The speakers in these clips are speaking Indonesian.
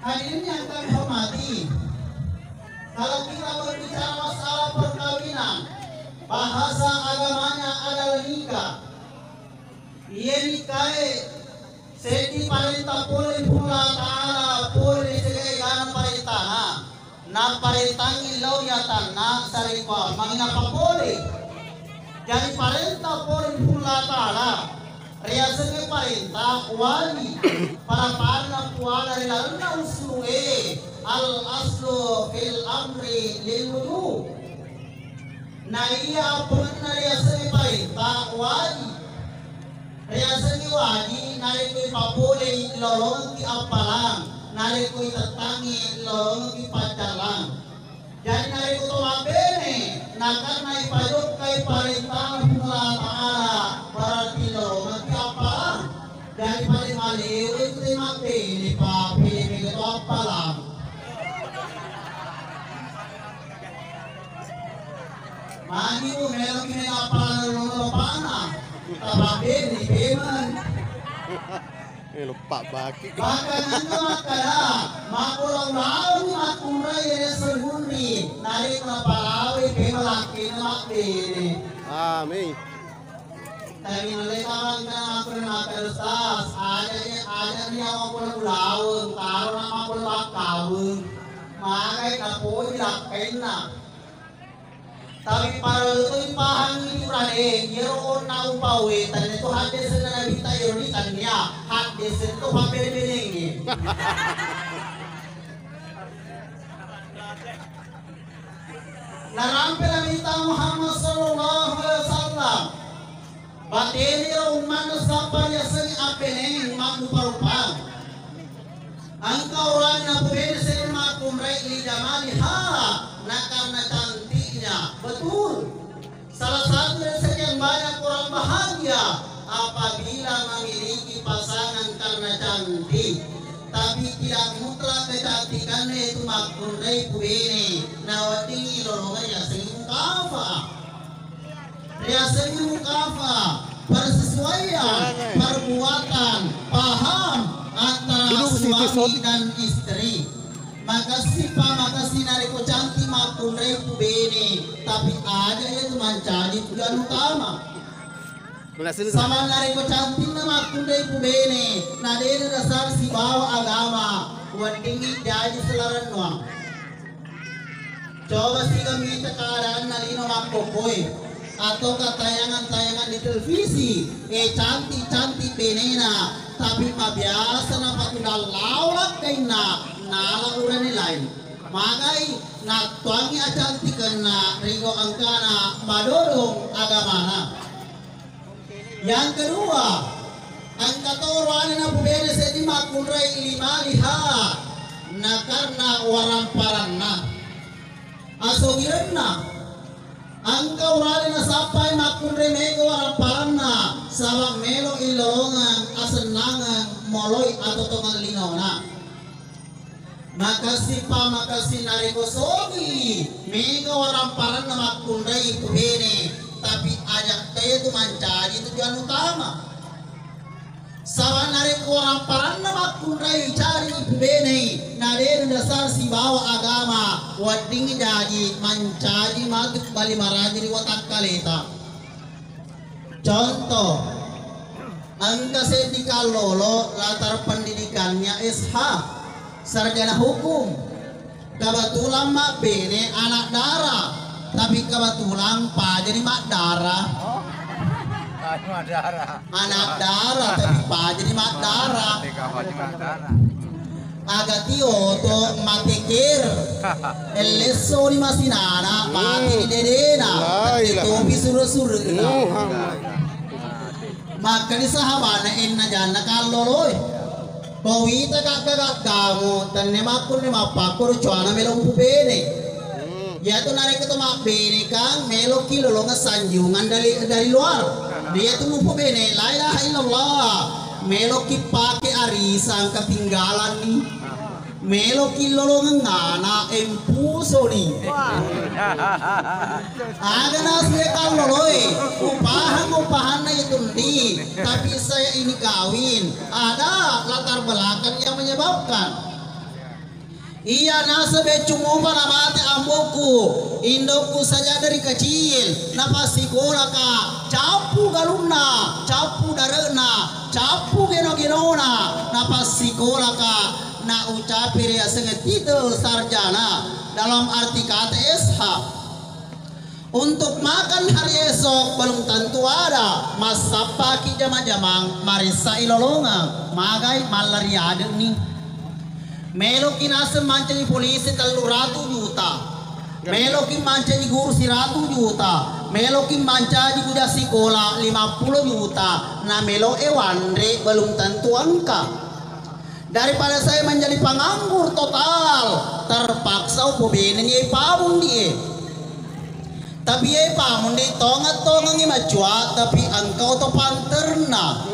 Hadirin yang kami hormati, kalau kita berbicara masalah perkawinan, bahasa agamanya adalah nikah. Ia nikah seti parenta pulih pula taala pulih segai gana parentana na parentangi lau ya tanah sarikwa mangina papole. Jadi parenta pulih pula taala riasanya parenta wali para parna puala rilalna usluhe al aslu fil amri lil wudu. Na iya puna riasanya parenta wali riasanya wali narikoy papole lolong ki apalang narikoy tatangi lolong ki pacalang. Jadi narikoy tumabene nakar na ipayok kay parenta pula taala para lolong ki apalang. Jadi paling maliw itu mapili pa pili ko apalang. Mani mo meron kini apalang lolong pana. Tababin ni Beman. Lupa baki. Bahkan anda makala makulang-law makuray ya segundi narik na palawi pemalaki na makbili. Amin. Tapi nalikaman ka na ako na makalusas. Ada niya ako kulang-lawang karo na makulakawang. Magay na po ilakain na. Tapi para ito'y pahangin urane, yeroon na upawi, tan ito hadis na nabita yun niya, hadis ito papiripiningi. Narampi nabita Muhammad sallallahu alaihi wasallam, batili uman sa palyasang apeneng magluparupang. Ang kauran na pwede sa mga kumray lidamaliha na karena cantiknya. Betul. Salah satu dari sekian banyak orang bahagia apabila memiliki pasangan karena cantik. Tapi tidak mutlak kecantikannya itu makundai kubene. Nawatingi lolongnya sing mukafa. Dia sing mukafa. Persesuaian perbuatan paham antara suami dan istri. Makasih nariko cantik makundai kubene, tapi ada yang mencari tujuan utama. Sama nariko cantik na makundai kubene, nadene dasar si bawa agama, wadingi jadi selaran nuang. Coba sih kami keadaan nalino makokoy, atau katayangan-tayangan di televisi, cantik-cantik benena, tapi mabiasa na patudal lawak kay na uran nilai. Magai natuangi acantikan na rigo angkana madorong agamana. Yang kedua, ang katoran na pubene sa di makunray ilimaliha na karna waramparan na. Asogiran na. Ang kaurali na sapay makunray mego waramparan na sabang melo ilolongan asenangan moloy atau tongang linaw na. Makasih nariko sogi mega orang paran na makundai kubene, tapi ajak tayo tu mencari tujuan utama. Sawan nariko orang paran na makundai cari kubene, nade dasar si bawa agama wading jadi mencari maduk bali maraji di watak kaleta. Contoh, angka sedikal lolo latar pendidikannya SH, sarjana hukum. Kebetulan mak bene anak darah, tapi kebetulan pa jadi mak darah. Anak darah tapi pa jadi mak darah. Agak tio to matikir eleso ni masinana mati di dedena itu bisuru-suru maka ni sahabana enna janna kalloloy kowita kakak kamu dan nemakul nemapakur cuana melong pubene ya tu narik itu mak bene kang melo kilo lo sanjungan dari luar dia tu pubene la ilaha illallah melo ki pake arisan ketinggalan nih melo kilo lo ngana empuso nih ada nasi kalau loe upahan na itu di tapi saya ini kawin ada latar belakang yang menyebabkan Iya nasa becumupa na mati amboku, indokku saja dari kecil, napa sekolah ka, capu galuna, capu darena, capu geno-genona, napa sekolah ka, na ucapi dia sengat titel sarjana dalam arti kata SH. Untuk makan hari esok belum tentu ada, masa pagi jama-jamang marisa ilolonga, magai malaria ada nih. Melo kinasa mancani polisi 300 juta. Melo kin mancani guru 100 juta. Melo kin mancani kuda sekolah 50 juta. Nah melo ewandre belum tentu angka. Daripada saya menjadi penganggur total, terpaksa pobene pabung dia. Tapi pamun dia tongat-tongang macua, tapi engkau to panterna.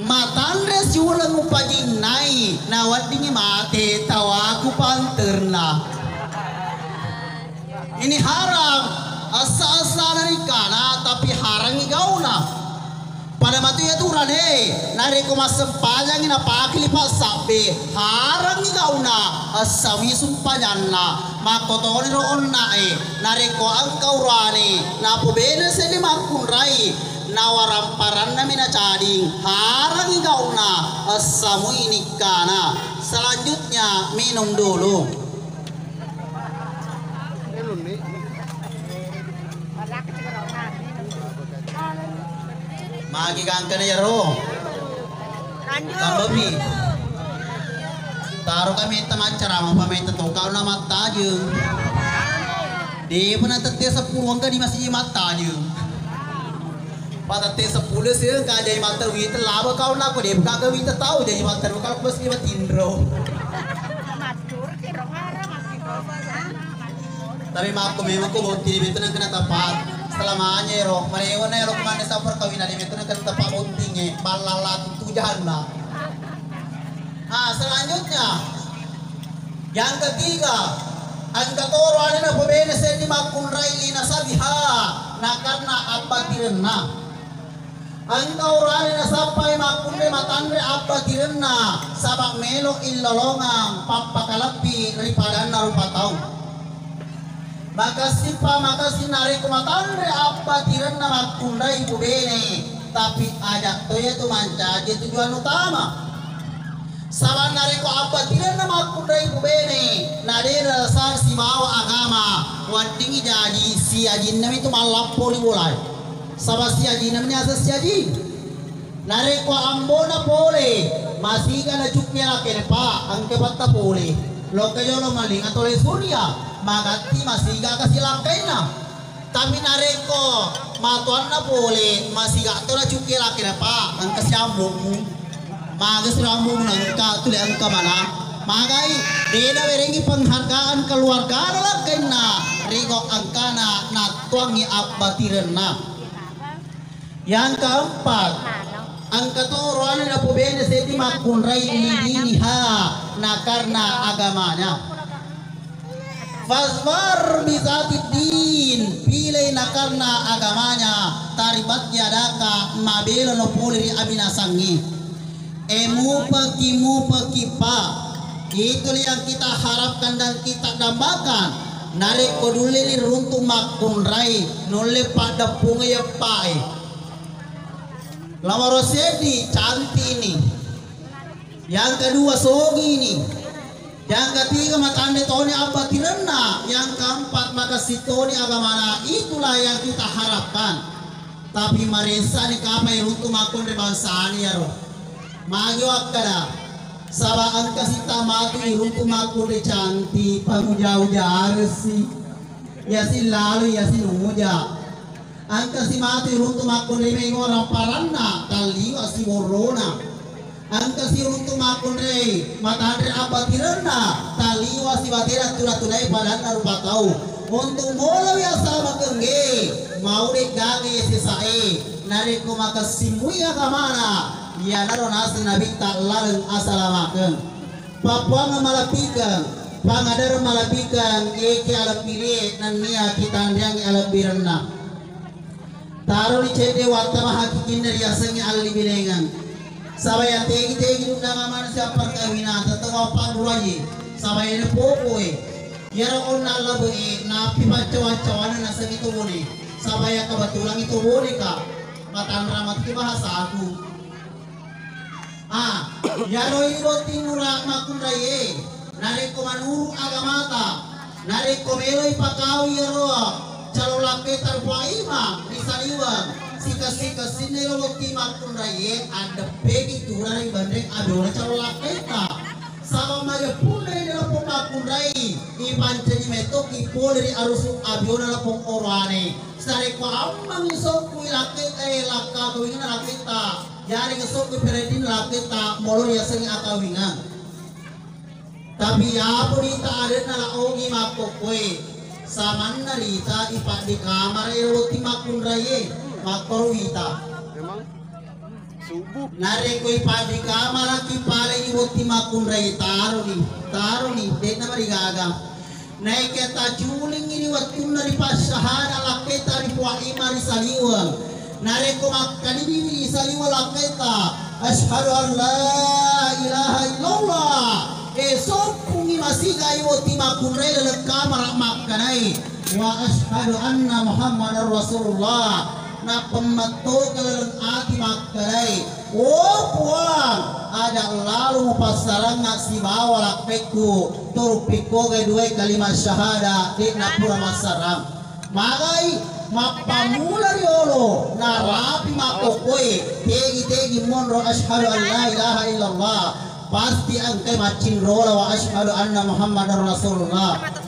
Matandre siulang upajin nai nawat dingi mate tawaku panterna. Ini haram asa-asa dari kana tapi harang igauna. Pada matu ya turan nari ko masempayang ina pakili pasabe harang igauna asawi sumpayanna makotoni ro onna nari ko angkau rani na pobene se di makunrai nawaramparan na minacading harang igauna asamu inikana. Selanjutnya minum dulu. Magi kangkana ya ro. Tambabi. Taruh kami teman cara pamenta to kau nama tajung. Di mana tetes 10 angka di masih mata tajung. Pada te 10 sih ka jadi mata wita laba kau nak ko de ka wita tahu jadi mata kalau mesti matindro. Tapi maaf ko memang ko bonti itu nang kena tapat. Selamanya ro marewa na ro kumane sa perkawinan itu nang kena tapat bontingnya balalat tujahan na. Selanjutnya yang ketiga ang katoro ano na pobene sa di makunray ina sabiha na karna apatirenna. Ang kaurani na sampai makunde matandre apa tirenna sabak melo illolongang papakalapi daripada na rupataw. Makasih nari kumatandre apa tirenna makundai bubene tapi ajak toya tu manca jadi tujuan utama. Sabak nari ko apa tirenna makundai bubene nadera sar si bawa agama wadingi jadi si ajin nami tu malapoli bolai. Sabah si aji namanya asas si aji nare ko ambona pole masih kana cuknya lake pa ang kebatta pole lo kayo lo maling atau le surya magati masih ga kasi lakaina tapi nare ko matuan na pole masih ga to na cuknya lake pa ang kasi ambong magas rambong nang ka tuli ang kamana magai dena berengi penghargaan keluarga na lakaina rigo angkana na tuangi abatirenna. Yang keempat, ang katuruan na pobene sa iti makunray iliniha na karna agamanya. Fasbar bisatid din pilay na karna agamanya taribat yadaka mabelo no puliri abinasangi. Mupaki pa. Ito yang kita harapkan dan kita dambakan. Narik kodulili runtung makunray nole pada pungay pae. Lama Rosedi cantik ini. Yang kedua sogi ini. Yang ketiga matande toni apa tirena. Yang keempat maka sitoni agamana. Itulah yang kita harapkan. Tapi maresa ni kamay runtu makon de bansani ya roh. Magi wakada. Saba ang kasita matu runtu makon de cantik pangujau-jau si. Ya si lalu ya si numuja. Angka si mati runtu makon re may orang paranna kaliwa si morona. Angka si runtu makon re matandre apa tirena kaliwa si batera tunai padanna rupatau. Untuk molo ya sama kengge mau dek gage si sae nare ko makasimuy agamana ya naro nasa nabi talareng asalamaken. Papua malapikan pangadar malapikan eke alapire nan niya kita andang alapirenna. Taruh di cede waktu hakikin dari asangnya alli bilengan. Sabaya tegi dunda ngaman siapa perkawinan tetap apa dulu aja. sabay na po yara on na labo na pipacawan-cawanan na sa ito bone sabay ka batulang ito bone ka matanramat ki bahasa aku yaro ibo tinura makundaye nare ko manuru agamata nare ko meloy pakaw yaro calo laki tarpaima misaliwan sika sinelo ti makundaye ada pegi turai bandeng adora calo laki ta sama maya punai nila po makunday ipancani metok ipolri arusuk abiona la pong orane sare ko amang isok ko ilakit lakka kawingan lakit ta yari ngesok ko peredin lakit ta molo ya sengi akawingan tapi ya purita adet na laogi makokwe saman na rita ipak di kamar ilo ti makundaye makorwita nare koi padi kamara ki pale ni woti makunrai taro ni det na marigaga nai keta juling ini watun dari pasahara laketa ri puai mari saliwang nare ko makkani ni saliwa laketa asyhadu an la ilaha illallah esok kungi masiga i woti makunrai le kamara makkanai wa asyhadu anna muhammadar rasulullah na pemato kalalang ati makkaray puang ada lalu pasarang nga si bawalak peku turpiko kay duay kalimat syahada di na pura masarang magay mapamula riolo na rapi makokoy tegi monro asyhadu an la ilaha illallah pasti ang kay macin rola wa asyhadu anna muhammadar rasulullah